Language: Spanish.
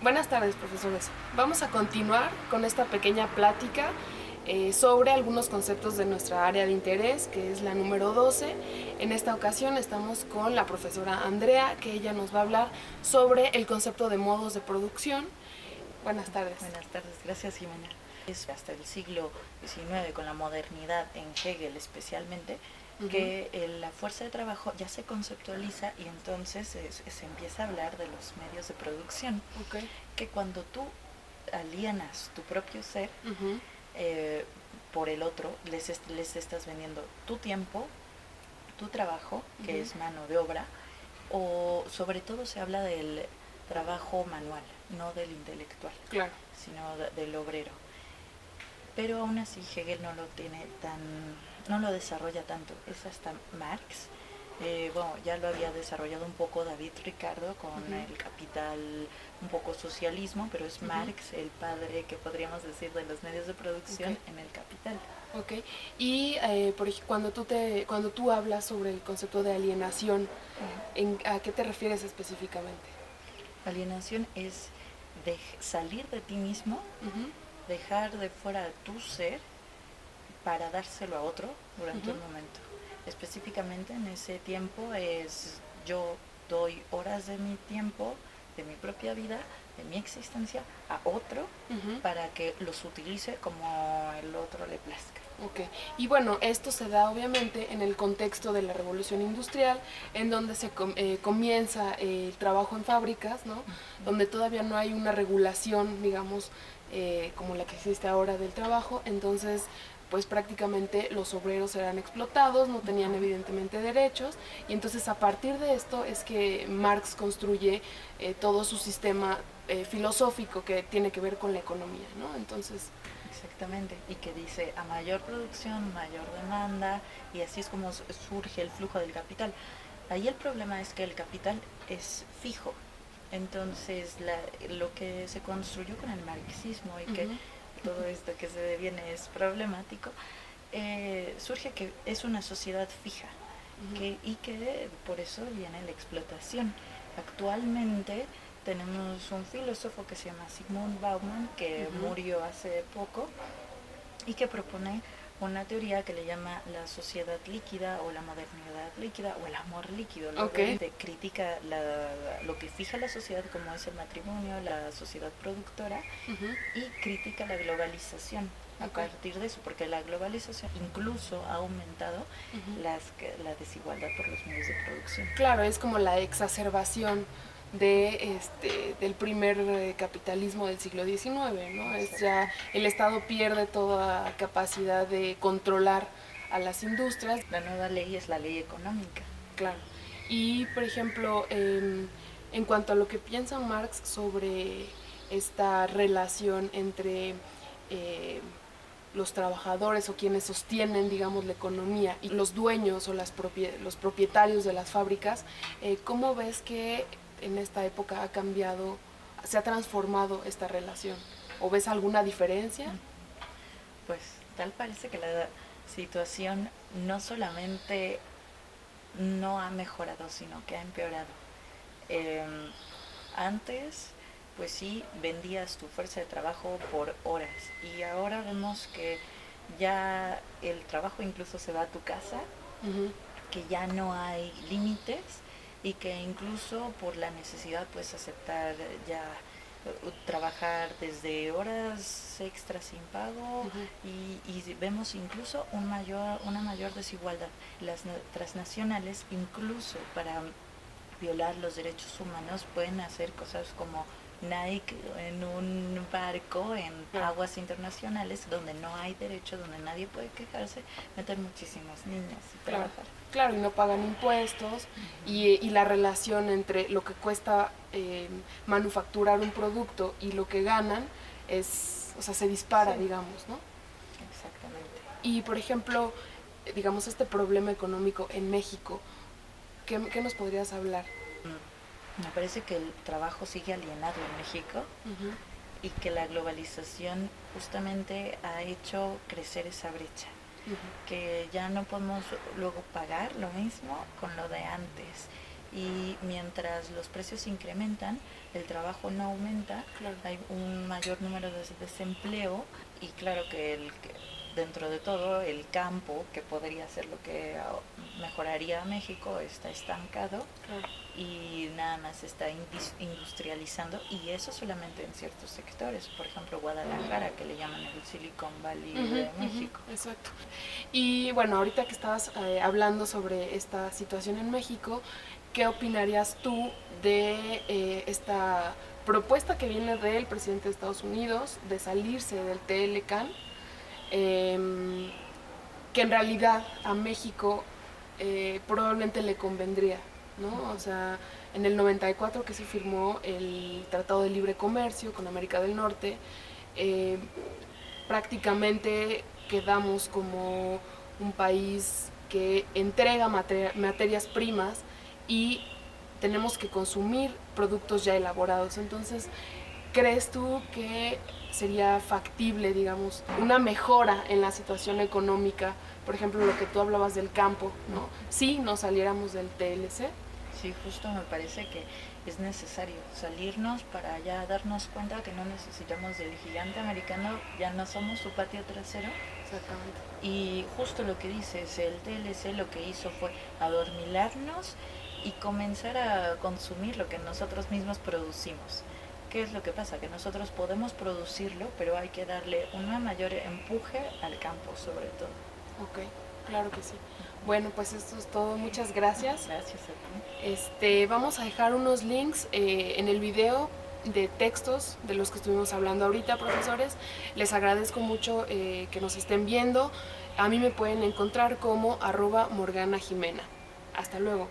Buenas tardes, profesores. Vamos a continuar con esta pequeña plática sobre algunos conceptos de nuestra área de interés, que es la número 12. En esta ocasión estamos con la profesora Andrea, que ella nos va a hablar sobre el concepto de modos de producción. Buenas tardes. Buenas tardes, gracias, Jimena. Es hasta el siglo XIX, con la modernidad en Hegel especialmente, que la fuerza de trabajo ya se conceptualiza y entonces se empieza a hablar de los medios de producción. Que cuando tú alienas tu propio ser por el otro, les estás vendiendo tu tiempo, tu trabajo, que es mano de obra, o sobre todo se habla del trabajo manual, no del intelectual, Claro. sino del obrero. Pero aún así Hegel no lo desarrolla tanto. Es hasta Marx. Bueno, ya lo había desarrollado un poco David Ricardo con el Capital, un poco socialismo, pero es Marx el padre, que podríamos decir, de los medios de producción en el Capital. Ok, y cuando tú hablas sobre el concepto de alienación, ¿a qué te refieres específicamente? Alienación es salir de ti mismo, dejar de fuera tu ser para dárselo a otro durante un momento. Específicamente en ese tiempo yo doy horas de mi tiempo, de mi propia vida, de mi existencia a otro para que los utilice como el otro le plazca. Ok, y bueno, esto se da obviamente en el contexto de la revolución industrial, en donde se comienza el trabajo en fábricas, ¿no? Donde todavía no hay una regulación, digamos, como la que existe ahora del trabajo, entonces pues prácticamente los obreros eran explotados, no tenían evidentemente derechos, y entonces a partir de esto es que Marx construye todo su sistema filosófico que tiene que ver con la economía, ¿no? Entonces... Exactamente, y que dice a mayor producción, mayor demanda, y así es como surge el flujo del capital. Ahí el problema es que el capital es fijo, entonces lo que se construyó con el marxismo y que todo esto que se deviene es problemático, surge que es una sociedad fija y que por eso viene la explotación. Actualmente tenemos un filósofo que se llama Zygmunt Bauman, que murió hace poco y que propone una teoría que le llama la sociedad líquida o la modernidad líquida o el amor líquido. Critica lo que fija la sociedad, como es el matrimonio, la sociedad productora, y critica la globalización a partir de eso, porque la globalización incluso ha aumentado la desigualdad por los medios de producción. Claro, es como la exacerbación del primer capitalismo del siglo XIX, ¿no? Es ya el Estado pierde toda capacidad de controlar a las industrias. La nueva ley es la ley económica. Claro. Y, por ejemplo, en cuanto a lo que piensa Marx sobre esta relación entre los trabajadores o quienes sostienen, digamos, la economía y los dueños o los propietarios de las fábricas, ¿cómo ves que en esta época ha cambiado, se ha transformado esta relación? ¿O ves alguna diferencia? Pues tal parece que la situación no solamente no ha mejorado, sino que ha empeorado. Antes, pues sí, vendías tu fuerza de trabajo por horas y ahora vemos que ya el trabajo incluso se va a tu casa, que ya no hay límites y que incluso por la necesidad puedes aceptar ya trabajar desde horas extras sin pago y vemos incluso una mayor desigualdad. Las transnacionales, incluso para violar los derechos humanos, pueden hacer cosas como Nike en un barco en aguas internacionales donde no hay derecho, donde nadie puede quejarse, meter muchísimas niñas y trabajar. Claro, y no pagan impuestos y la relación entre lo que cuesta manufacturar un producto y lo que ganan se dispara, digamos, ¿no? Exactamente. Y, por ejemplo, digamos, este problema económico en México, ¿qué nos podrías hablar? Me parece que el trabajo sigue alienado en México y que la globalización justamente ha hecho crecer esa brecha. Que ya no podemos luego pagar lo mismo con lo de antes. y mientras los precios incrementan, el trabajo no aumenta, Claro. hay un mayor número de desempleo y claro que dentro de todo el campo, que podría ser lo que mejoraría a México, está estancado Claro. y nada más se está industrializando, y eso solamente en ciertos sectores, por ejemplo Guadalajara, que le llaman el Silicon Valley de México. Exacto. Y bueno, ahorita que estabas hablando sobre esta situación en México, ¿qué opinarías tú de esta propuesta que viene del presidente de Estados Unidos de salirse del TLCAN, que en realidad a México probablemente le convendría, ¿no? O sea, en el 94 que se firmó el Tratado de Libre Comercio con América del Norte, prácticamente quedamos como un país que entrega materias primas y tenemos que consumir productos ya elaborados. Entonces, ¿crees tú que sería factible, digamos, una mejora en la situación económica? Por ejemplo, lo que tú hablabas del campo, ¿no? Si nos saliéramos del TLC. Sí, justo me parece que es necesario salirnos para ya darnos cuenta que no necesitamos del gigante americano, ya no somos su patio trasero. Exactamente. Y justo lo que dices, el TLC lo que hizo fue adormilarnos y comenzar a consumir lo que nosotros mismos producimos. ¿Qué es lo que pasa? Que nosotros podemos producirlo, pero hay que darle un mayor empuje al campo, sobre todo. Ok, claro que sí. Bueno, pues esto es todo. Muchas gracias. Gracias a ti. Vamos a dejar unos links en el video de textos de los que estuvimos hablando ahorita, profesores. Les agradezco mucho que nos estén viendo. A mí me pueden encontrar como @morganajimena. Hasta luego.